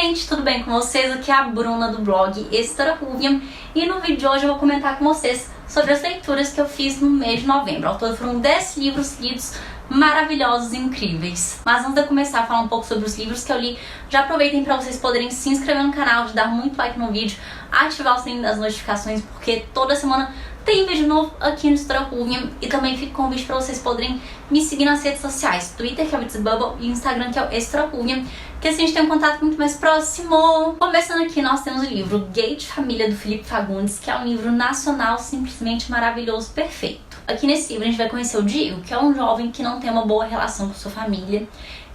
gente, tudo bem com vocês? Aqui é a Bruna do blog História Ruvium e no vídeo de hoje eu vou comentar com vocês sobre as leituras que eu fiz no mês de novembro. Ao todo foram 10 livros lidos maravilhosos e incríveis. Mas antes de eu começar a falar um pouco sobre os livros que eu li, já aproveitem para vocês poderem se inscrever no canal, de dar muito like no vídeo, ativar o sininho das notificações, porque toda semana tem vídeo novo aqui no História Ruvium. E também fica com o convite para vocês poderem me seguir nas redes sociais, Twitter, que é o It's Bubble, e Instagram, que é o História Ruvium, que assim a gente tem um contato muito mais próximo. Começando aqui, nós temos o livro Gay de Família, do Felipe Fagundes, que é um livro nacional simplesmente maravilhoso, perfeito. Aqui nesse livro a gente vai conhecer o Diego, que é um jovem que não tem uma boa relação com sua família,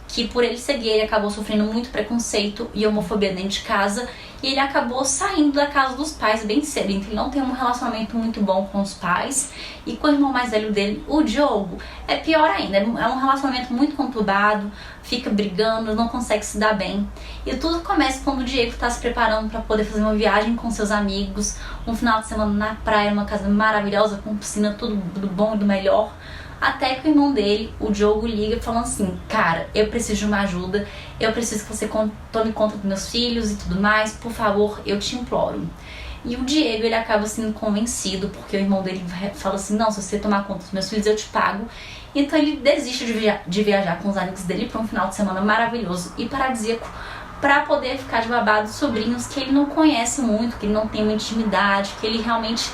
que por ele ser gay ele acabou sofrendo muito preconceito e homofobia dentro de casa, e ele acabou saindo da casa dos pais bem cedo, então ele não tem um relacionamento muito bom com os pais. E com o irmão mais velho dele, o Diogo, é pior ainda, é um relacionamento muito conturbado, fica brigando, não consegue se dar bem. E tudo começa quando o Diego está se preparando para poder fazer uma viagem com seus amigos, um final de semana na praia, numa casa maravilhosa, com piscina, tudo do bom e do melhor. Até que o irmão dele, o Diogo, liga falando assim: cara, eu preciso de uma ajuda, eu preciso que você tome conta dos meus filhos e tudo mais, por favor, eu te imploro. E o Diego, ele acaba sendo convencido, porque o irmão dele fala assim: não, se você tomar conta dos meus filhos, eu te pago. Então ele desiste de viajar com os amigos dele para um final de semana maravilhoso e paradisíaco, para poder ficar de babado dos sobrinhos que ele não conhece muito, que ele não tem uma intimidade, que ele realmente...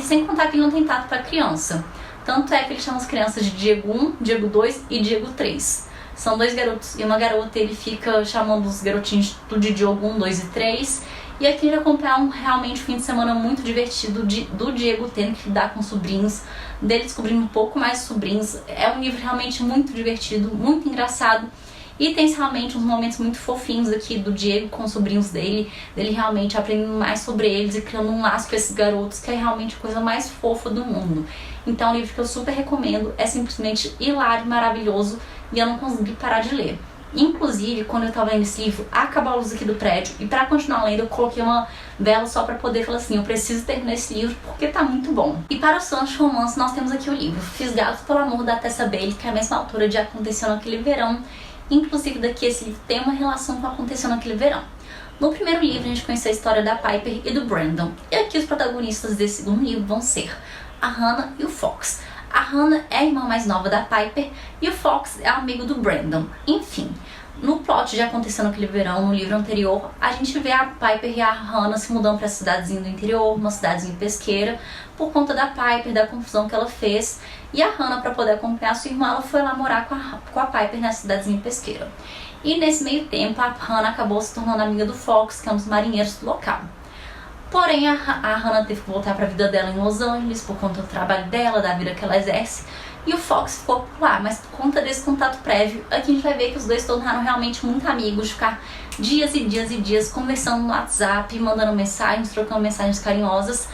sem contar que ele não tem tato para criança. Tanto é que ele chama as crianças de Diego 1, Diego 2 e Diego 3. São dois garotos e uma garota, ele fica chamando os garotinhos de Diogo 1, 2 e 3. E aqui a gente vai acompanhar realmente um fim de semana muito divertido do Diego tendo que lidar com sobrinhos, dele descobrindo um pouco mais sobrinhos. É um livro realmente muito divertido, muito engraçado. E tem realmente uns momentos muito fofinhos aqui do Diego com os sobrinhos dele realmente aprendendo mais sobre eles e criando um laço com esses garotos, que é realmente a coisa mais fofa do mundo. Então é um livro que eu super recomendo, é simplesmente hilário, maravilhoso, e eu não consegui parar de ler. Inclusive, quando eu tava lendo esse livro, acabou a luz aqui do prédio, e pra continuar lendo eu coloquei uma vela só pra poder falar assim: eu preciso terminar esse livro porque tá muito bom. E para os fãs de romance, nós temos aqui o livro Fisgados pelo Amor, da Tessa Bailey, que é a mesma autora de Aconteceu Naquele Verão. Inclusive daqui esse livro tem uma relação com Aconteceu Naquele Verão. No primeiro livro a gente conheceu a história da Piper e do Brandon, e aqui os protagonistas desse segundo livro vão ser a Hannah e o Fox. A Hannah é a irmã mais nova da Piper e o Fox é amigo do Brandon. Enfim, no plot de Aconteceu Naquele Verão, no livro anterior, a gente vê a Piper e a Hannah se mudando para a cidadezinha do interior, uma cidadezinha pesqueira, por conta da Piper, da confusão que ela fez. E a Hannah, para poder acompanhar a sua irmã, ela foi lá morar com a Piper na cidadezinha pesqueira. E nesse meio tempo, a Hannah acabou se tornando amiga do Fox, que é um dos marinheiros do local. Porém, a Hannah teve que voltar para a vida dela em Los Angeles, por conta do trabalho dela, da vida que ela exerce. E o Fox ficou por lá, mas por conta desse contato prévio, aqui a gente vai ver que os dois se tornaram realmente muito amigos, de ficar dias e dias e dias conversando no WhatsApp, mandando mensagens, trocando mensagens carinhosas.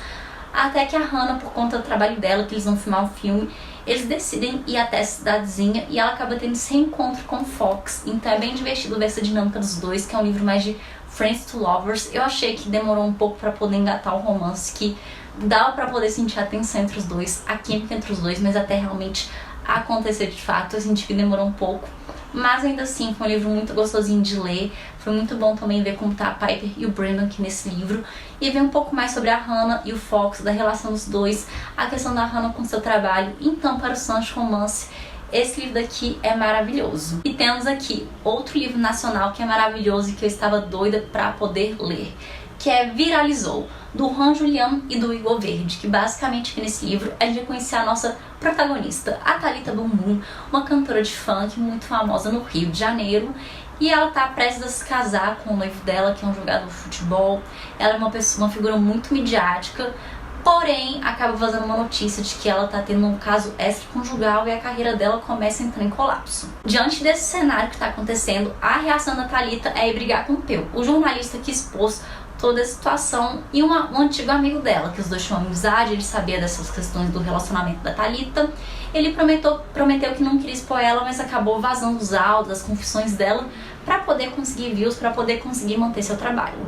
Até que a Hannah, por conta do trabalho dela, que eles vão filmar um filme, eles decidem ir até a cidadezinha e ela acaba tendo esse reencontro com o Fox. Então é bem divertido ver essa dinâmica dos dois, que é um livro mais de Friends to Lovers. Eu achei que demorou um pouco para poder engatar o romance, que dava para poder sentir a tensão entre os dois, a química entre os dois, mas até realmente acontecer de fato eu senti que demorou um pouco. Mas ainda assim foi um livro muito gostosinho de ler. Foi muito bom também ver como tá a Piper e o Brandon aqui nesse livro, e ver um pouco mais sobre a Hannah e o Fox, da relação dos dois, a questão da Hannah com seu trabalho. Então, para os fãs de romance, esse livro daqui é maravilhoso. E temos aqui outro livro nacional que é maravilhoso e que eu estava doida para poder ler, que é Viralizou, do Juan Julián e do Igor Verde, que basicamente aqui nesse livro a gente vai conhecer a nossa protagonista, a Thalita Bumbum, uma cantora de funk muito famosa no Rio de Janeiro, e ela tá prestes a se casar com o noivo dela, que é um jogador de futebol. Ela é uma figura muito midiática, porém acaba vazando uma notícia de que ela tá tendo um caso extraconjugal e a carreira dela começa a entrar em colapso. Diante desse cenário que tá acontecendo, a reação da Thalita é ir brigar com o Peu, o jornalista que expôs toda a situação, e um antigo amigo dela, que os dois tinham amizade, ele sabia dessas questões do relacionamento da Thalita. Ele prometeu que não queria expor ela, mas acabou vazando os áudios, as confissões dela, para poder conseguir views, para poder conseguir manter seu trabalho.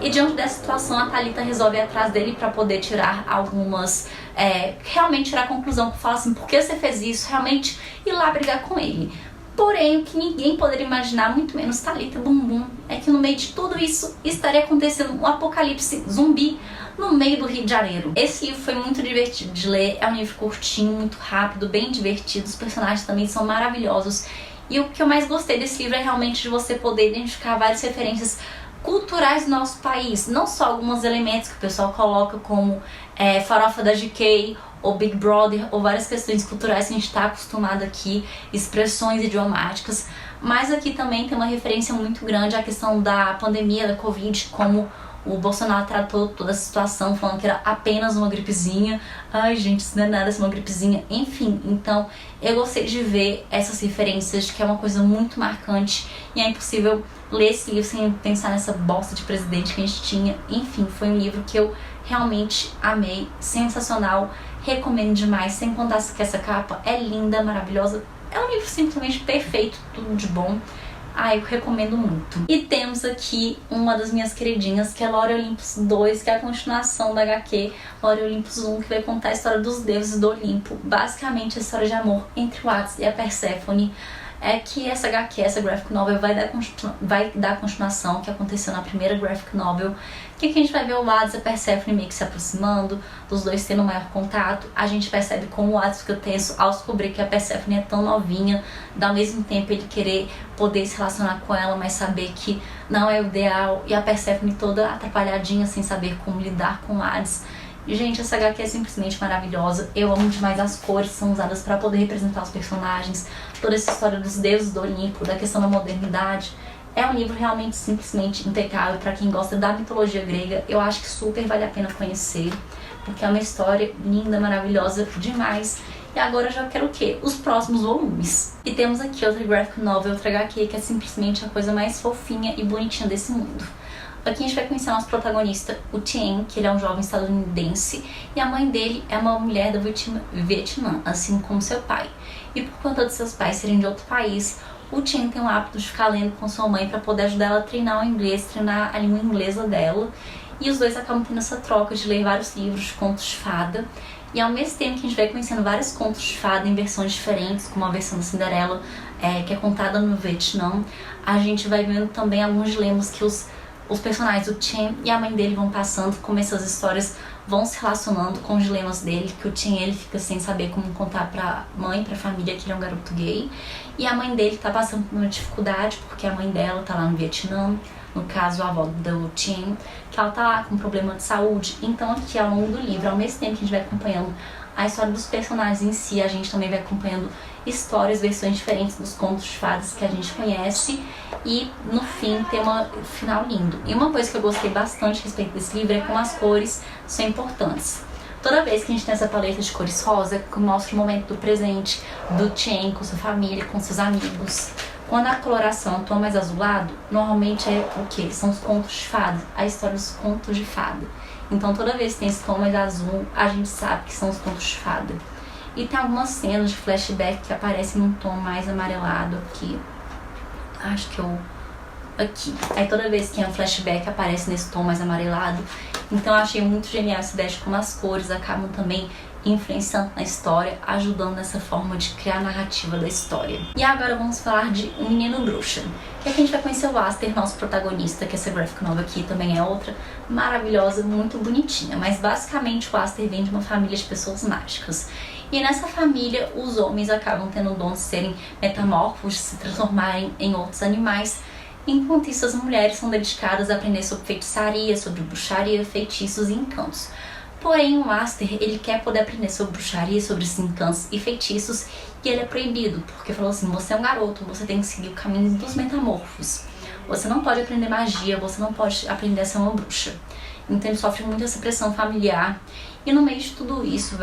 E diante dessa situação, a Thalita resolve ir atrás dele para poder tirar algumas... realmente tirar a conclusão, que fala assim: por que você fez isso? Realmente ir lá brigar com ele. Porém, o que ninguém poderia imaginar, muito menos Thalita Bumbum, é que no meio de tudo isso estaria acontecendo um apocalipse zumbi no meio do Rio de Janeiro. Esse livro foi muito divertido de ler, é um livro curtinho, muito rápido, bem divertido, os personagens também são maravilhosos. E o que eu mais gostei desse livro é realmente de você poder identificar várias referências culturais do nosso país, não só alguns elementos que o pessoal coloca como farofa da GK, ou Big Brother, ou várias questões culturais que a gente está acostumado aqui, expressões idiomáticas, mas aqui também tem uma referência muito grande à questão da pandemia da Covid, como o Bolsonaro tratou toda a situação, falando que era apenas uma gripezinha. Ai, gente, isso não é nada, isso é uma gripezinha. Enfim, então eu gostei de ver essas referências, que é uma coisa muito marcante. E é impossível ler esse livro sem pensar nessa bosta de presidente que a gente tinha. Enfim, foi um livro que eu realmente amei, sensacional, recomendo demais. Sem contar que essa capa é linda, maravilhosa. É um livro simplesmente perfeito, tudo de bom. Eu recomendo muito. E temos aqui uma das minhas queridinhas, que é Lore Olympus 2, que é a continuação da HQ Lore Olympus 1, que vai contar a história dos deuses do Olimpo. Basicamente a história de amor entre o Hades e a Perséfone. É que essa HQ, essa graphic novel, vai dar continuação que aconteceu na primeira graphic novel, que aqui a gente vai ver o Hades e a Perséfone meio que se aproximando, dos dois tendo um maior contato. A gente percebe como o Hades fica tenso ao descobrir que a Perséfone é tão novinha, ao mesmo tempo ele querer poder se relacionar com ela, mas saber que não é o ideal, e a Perséfone toda atrapalhadinha, sem saber como lidar com o Hades. Gente, essa HQ é simplesmente maravilhosa. Eu amo demais as cores que são usadas para poder representar os personagens, toda essa história dos deuses do Olimpo, da questão da modernidade. É um livro realmente simplesmente impecável para quem gosta da mitologia grega. Eu acho que super vale a pena conhecer, porque é uma história linda, maravilhosa demais. E agora eu já quero o quê? Os próximos volumes. E temos aqui outra graphic novel, outra HQ, que é simplesmente a coisa mais fofinha e bonitinha desse mundo. Aqui a gente vai conhecer o nosso protagonista, o Tien, que ele é um jovem estadunidense, e a mãe dele é uma mulher do Vietnã, assim como seu pai. E por conta de seus pais serem de outro país, o Tien tem o hábito de ficar lendo com sua mãe para poder ajudar ela a treinar o inglês, treinar a língua inglesa dela. E os dois acabam tendo essa troca de ler vários livros de contos de fada. E ao mesmo tempo que a gente vai conhecendo vários contos de fada em versões diferentes, como a versão da Cinderela, que é contada no Vietnã, a gente vai vendo também alguns dilemas que os personagens, o Tien e a mãe dele, vão passando, como essas histórias vão se relacionando com os dilemas dele, que o Tien, ele fica sem saber como contar pra mãe, pra família, que ele é um garoto gay, e a mãe dele tá passando por uma dificuldade, porque a mãe dela tá lá no Vietnã, no caso a avó do Tien, que ela tá lá com problema de saúde. Então aqui ao longo do livro, ao mesmo tempo que a gente vai acompanhando a história dos personagens em si, a gente também vai acompanhando histórias, versões diferentes dos contos de fadas que a gente conhece, e no fim tem um final lindo. E uma coisa que eu gostei bastante a respeito desse livro é como as cores são importantes. Toda vez que a gente tem essa paleta de cores rosa, que mostra o momento do presente, do Tien com sua família, com seus amigos. Quando a coloração é um tom mais azulado, normalmente é o quê? São os contos de fada, a história dos contos de fada. Então toda vez que tem esse tom mais azul, a gente sabe que são os contos de fada. E tem algumas cenas de flashback que aparecem num tom mais amarelado aqui. Acho que aqui. Aí toda vez que é um flashback aparece nesse tom mais amarelado. Então eu achei muito genial essa ideia de como as cores acabam também influenciando na história, ajudando nessa forma de criar a narrativa da história. E agora vamos falar de O Menino Bruxa, que aqui a gente vai conhecer o Aster, nosso protagonista, que essa graphic novel aqui também é outra, maravilhosa, muito bonitinha. Mas basicamente o Aster vem de uma família de pessoas mágicas. E nessa família, os homens acabam tendo o dom de serem metamorfos, de se transformarem em outros animais, enquanto isso as mulheres são dedicadas a aprender sobre feitiçaria, sobre bruxaria, feitiços e encantos. Porém, o Aster, ele quer poder aprender sobre bruxaria, sobre esses encantos e feitiços, e ele é proibido, porque falou assim, você é um garoto, você tem que seguir o caminho dos metamorfos. Você não pode aprender magia, você não pode aprender a ser uma bruxa. Então ele sofre muito essa pressão familiar. E no meio de tudo isso,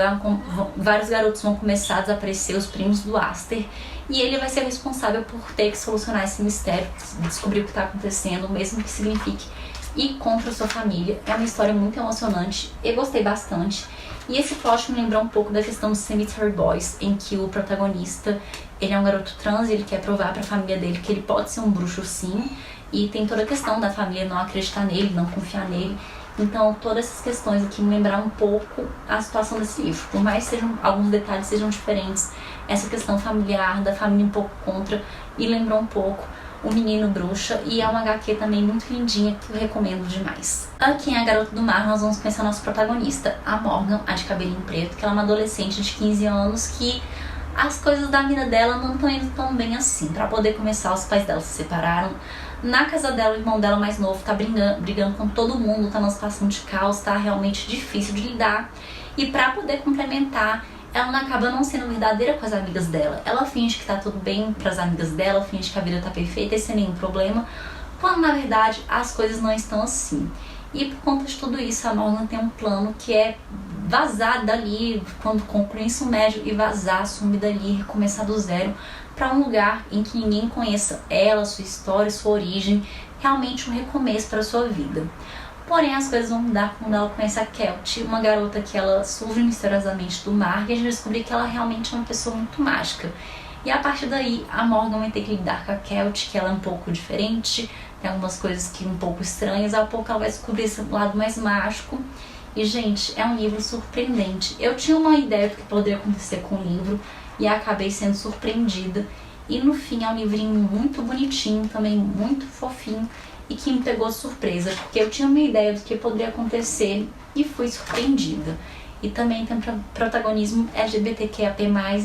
vários garotos vão começar a desaparecer, os primos do Aster, e ele vai ser responsável por ter que solucionar esse mistério, descobrir o que está acontecendo, mesmo que signifique ir contra a sua família. É uma história muito emocionante, eu gostei bastante. E esse plot me lembrou um pouco da questão do Cemetery Boys, em que o protagonista, ele é um garoto trans e ele quer provar para a família dele que ele pode ser um bruxo sim, e tem toda a questão da família não acreditar nele, não confiar nele. Então todas essas questões aqui me lembraram um pouco a situação desse livro, por mais que alguns detalhes sejam diferentes, essa questão familiar, da família um pouco contra, me lembrou um pouco O Menino Bruxa, e é uma HQ também muito lindinha que eu recomendo demais. Aqui em A Garota do Mar nós vamos conhecer a nossa protagonista, a Morgan, a de cabelinho preto, que ela é uma adolescente de 15 anos que as coisas da vida dela não estão indo tão bem assim. Pra poder começar, os pais dela se separaram. Na casa dela, o irmão dela mais novo tá brigando com todo mundo, tá numa situação de caos, tá realmente difícil de lidar. E pra poder complementar, ela acaba não sendo verdadeira com as amigas dela. Ela finge que tá tudo bem pras amigas dela, finge que a vida tá perfeita e sem nenhum problema, quando na verdade as coisas não estão assim. E por conta de tudo isso, a Morgan tem um plano que é vazar dali, quando concluir o ensino médio, e vazar, sumir dali, recomeçar do zero, para um lugar em que ninguém conheça ela, sua história, sua origem, realmente um recomeço para sua vida. Porém, as coisas vão mudar quando ela conhece a Kelt, uma garota que ela surge misteriosamente do mar, e a gente descobrir que ela realmente é uma pessoa muito mágica. E a partir daí, a Morgan vai ter que lidar com a Kelt, que ela é um pouco diferente, tem algumas coisas que um pouco estranhas, ao pouco ela vai descobrir esse lado mais mágico. E, gente, é um livro surpreendente. Eu tinha uma ideia do que poderia acontecer com o livro e acabei sendo surpreendida. E no fim é um livrinho muito bonitinho, também muito fofinho, e que me pegou de surpresa, porque eu tinha uma ideia do que poderia acontecer e fui surpreendida. E também tem protagonismo LGBTQIA+,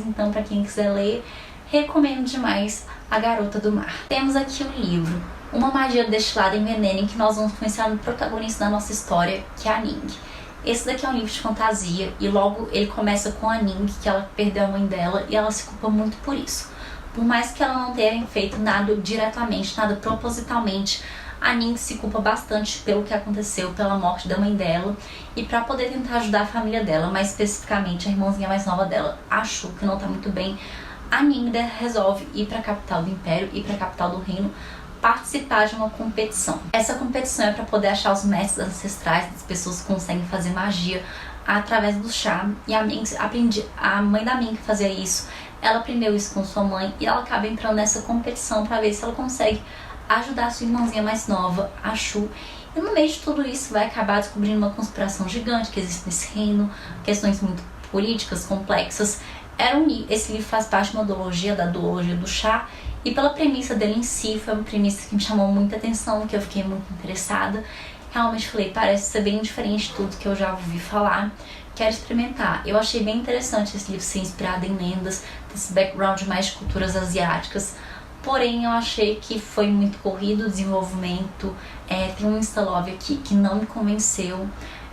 então para quem quiser ler, recomendo demais A Garota do Mar. Temos aqui o livro Uma Magia Destilada em Veneno, em que nós vamos conhecer o protagonista da nossa história, que é a Ning. Esse daqui é um livro de fantasia e logo ele começa com a Ning, que ela perdeu a mãe dela e ela se culpa muito por isso. Por mais que ela não tenha feito nada diretamente, nada propositalmente, a Ning se culpa bastante pelo que aconteceu, pela morte da mãe dela, e para poder tentar ajudar a família dela, mais especificamente a irmãzinha mais nova dela, a Shu, que não tá muito bem, a Ning resolve ir para a capital do Império e para a capital do Reino participar de uma competição. Essa competição é para poder achar os mestres ancestrais das pessoas que conseguem fazer magia através do chá, e a mãe da Ming fazia isso, ela aprendeu isso com sua mãe e ela acaba entrando nessa competição para ver se ela consegue ajudar a sua irmãzinha mais nova, a Shu. E no meio de tudo isso vai acabar descobrindo uma conspiração gigante que existe nesse reino, questões muito políticas, complexas. Esse livro faz parte de uma duologia, da duologia do chá, e pela premissa dele em si, foi uma premissa que me chamou muita atenção, que eu fiquei muito interessada. Realmente falei, parece ser bem diferente de tudo que eu já ouvi falar, quero experimentar. Eu achei bem interessante esse livro ser inspirado em lendas, desse background mais de culturas asiáticas, porém eu achei que foi muito corrido o desenvolvimento, tem um insta-love aqui que não me convenceu.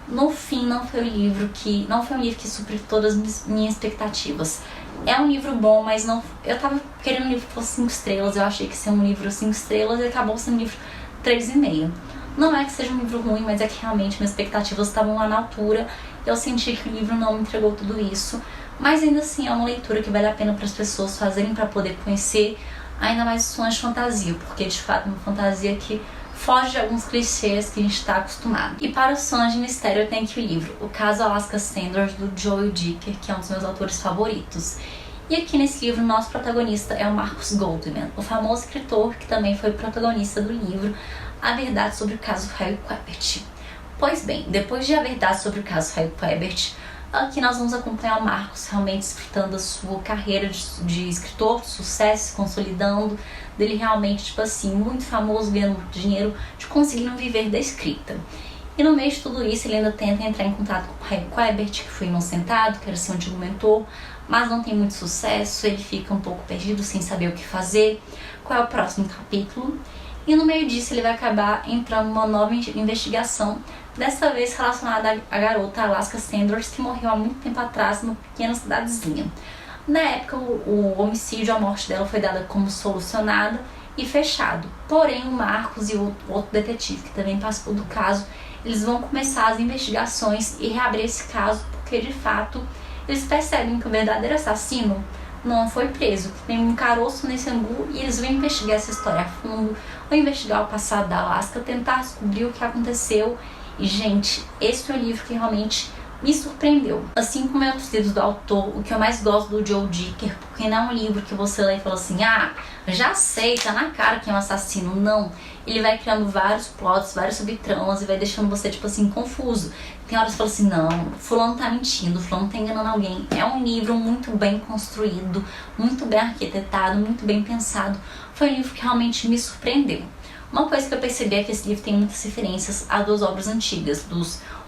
No fim, não foi um livro que supriu todas as minhas expectativas. É um livro bom, mas não, eu tava querendo um livro que fosse 5 estrelas, eu achei que ia ser um livro 5 estrelas e acabou sendo um livro 3,5. Não é que seja um livro ruim, mas é que realmente minhas expectativas estavam lá na altura. Eu senti que o livro não me entregou tudo isso, mas ainda assim é uma leitura que vale a pena para as pessoas fazerem para poder conhecer ainda mais os fãs de fantasia, porque de fato é uma fantasia que foge de alguns clichês que a gente está acostumado. E para os fãs de mistério eu tenho aqui o livro O Caso Alaska Sanders, do Joel Dicker, que é um dos meus autores favoritos. E aqui nesse livro, nosso protagonista é o Marcus Goldman, o famoso escritor que também foi protagonista do livro A Verdade sobre o Caso Harry Quebert. Pois bem, depois de A Verdade sobre o Caso Harry Quebert, aqui nós vamos acompanhar o Marcus realmente desfrutando a sua carreira de escritor, de sucesso, se consolidando, dele realmente, tipo assim, muito famoso, ganhando muito dinheiro, de conseguindo viver da escrita. E no meio de tudo isso, ele ainda tenta entrar em contato com o Harry Quebert, que foi inocentado, que era seu antigo mentor, mas não tem muito sucesso, ele fica um pouco perdido, sem saber o que fazer, qual é o próximo capítulo. E no meio disso ele vai acabar entrando numa nova investigação, dessa vez relacionada à garota Alaska Sanders, que morreu há muito tempo atrás numa pequena cidadezinha. Na época, o homicídio, a morte dela foi dada como solucionada e fechado. Porém, o Marcos e o outro detetive que também participou do caso, eles vão começar as investigações e reabrir esse caso, porque de fato eles percebem que o verdadeiro assassino não foi preso, que tem um caroço nesse angu, e eles vão investigar essa história a fundo, vão investigar o passado da Alaska, tentar descobrir o que aconteceu. E, gente, esse é um livro que realmente me surpreendeu. Assim como outros livros do autor, o que eu mais gosto do Joel Dicker, porque não é um livro que você lê e fala assim, já sei, tá na cara que é um assassino. Não, ele vai criando vários plots, várias subtramas e vai deixando você, tipo assim, confuso. Tem horas que fala assim, não, fulano tá mentindo, fulano tá enganando alguém. É um livro muito bem construído, muito bem arquitetado, muito bem pensado. Foi um livro que realmente me surpreendeu. Uma coisa que eu percebi é que esse livro tem muitas referências a duas obras antigas,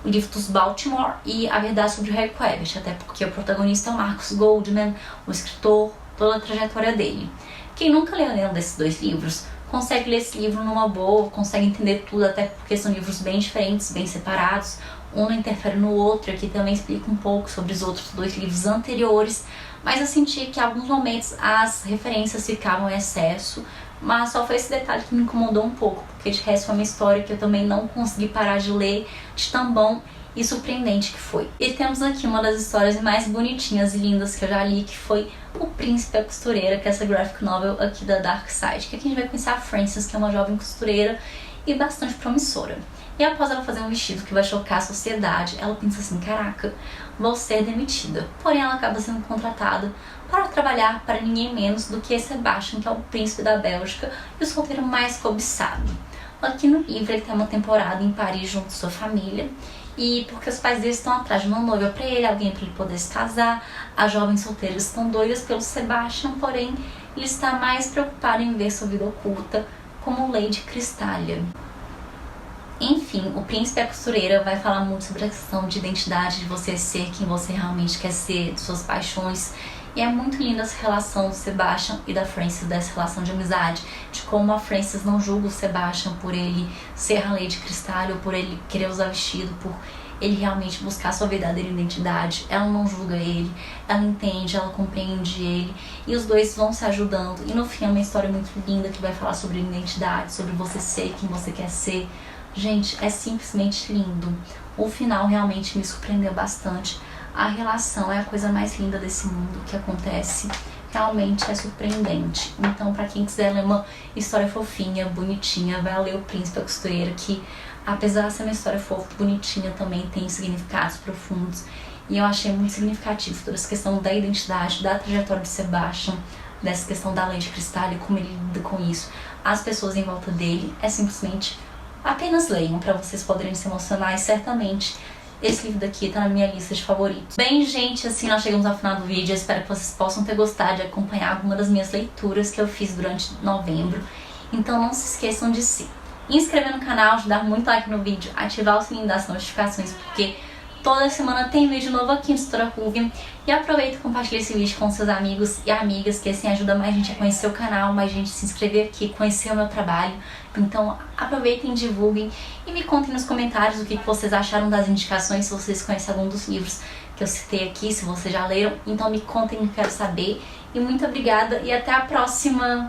o livro dos Baltimore e A Verdade sobre o Harry Quebert, até porque o protagonista é o Marcus Goldman, o escritor, toda a trajetória dele. Quem nunca leu nenhum desses dois livros consegue ler esse livro numa boa, consegue entender tudo, até porque são livros bem diferentes, bem separados, um não interfere no outro. Aqui também explica um pouco sobre os outros dois livros anteriores, mas eu senti que em alguns momentos as referências ficavam em excesso, mas só foi esse detalhe que me incomodou um pouco, porque de resto foi uma história que eu também não consegui parar de ler, de tão bom e surpreendente que foi. E temos aqui uma das histórias mais bonitinhas e lindas que eu já li, que foi O Príncipe e a Costureira, que é essa graphic novel aqui da Dark Side, que aqui a gente vai conhecer a Frances, que é uma jovem costureira e bastante promissora. E após ela fazer um vestido que vai chocar a sociedade, ela pensa assim, caraca, vou ser demitida. Porém, ela acaba sendo contratada para trabalhar para ninguém menos do que Sebastian, que é o príncipe da Bélgica e o solteiro mais cobiçado. Aqui no livro ele tem uma temporada em Paris junto com sua família, e porque os pais dele estão atrás de uma noiva para ele, alguém para ele poder se casar. As jovens solteiras estão doidas pelo Sebastian, porém ele está mais preocupado em ver sua vida oculta como Lady Cristália. Enfim, O Príncipe e a Costureira vai falar muito sobre a questão de identidade, de você ser quem você realmente quer ser, de suas paixões. E é muito linda essa relação do Sebastian e da Frances, dessa relação de amizade, de como a Frances não julga o Sebastian por ele ser a Lady Cristália ou por ele querer usar vestido, por ele realmente buscar sua verdadeira identidade. Ela não julga ele, ela entende, ela compreende ele, e os dois vão se ajudando. E no fim é uma história muito linda que vai falar sobre identidade, sobre você ser quem você quer ser. Gente, é simplesmente lindo. O final realmente me surpreendeu bastante. A relação é a coisa mais linda desse mundo que acontece. Realmente é surpreendente. Então, pra quem quiser ler uma história fofinha, bonitinha, vai ler O Príncipe e a Costureira, que apesar de ser uma história fofa, bonitinha, também tem significados profundos. E eu achei muito significativo toda essa questão da identidade, da trajetória de Sebastian, dessa questão da Lady Cristália, como ele lida com isso, as pessoas em volta dele. É simplesmente, apenas leiam para vocês poderem se emocionar, e certamente esse livro daqui tá na minha lista de favoritos. Bem, gente, assim nós chegamos ao final do vídeo. Eu espero que vocês possam ter gostado de acompanhar alguma das minhas leituras que eu fiz durante novembro. Então não se esqueçam de se inscrever no canal, de dar muito like no vídeo, ativar o sininho das notificações, porque toda semana tem vídeo novo aqui no Tutora Ruvium. E aproveita e compartilha esse vídeo com seus amigos e amigas, que assim ajuda mais gente a conhecer o canal, mais gente a se inscrever aqui, conhecer o meu trabalho. Então aproveitem, divulguem e me contem nos comentários o que vocês acharam das indicações, se vocês conhecem algum dos livros que eu citei aqui, se vocês já leram. Então me contem, eu quero saber. E muito obrigada e até a próxima!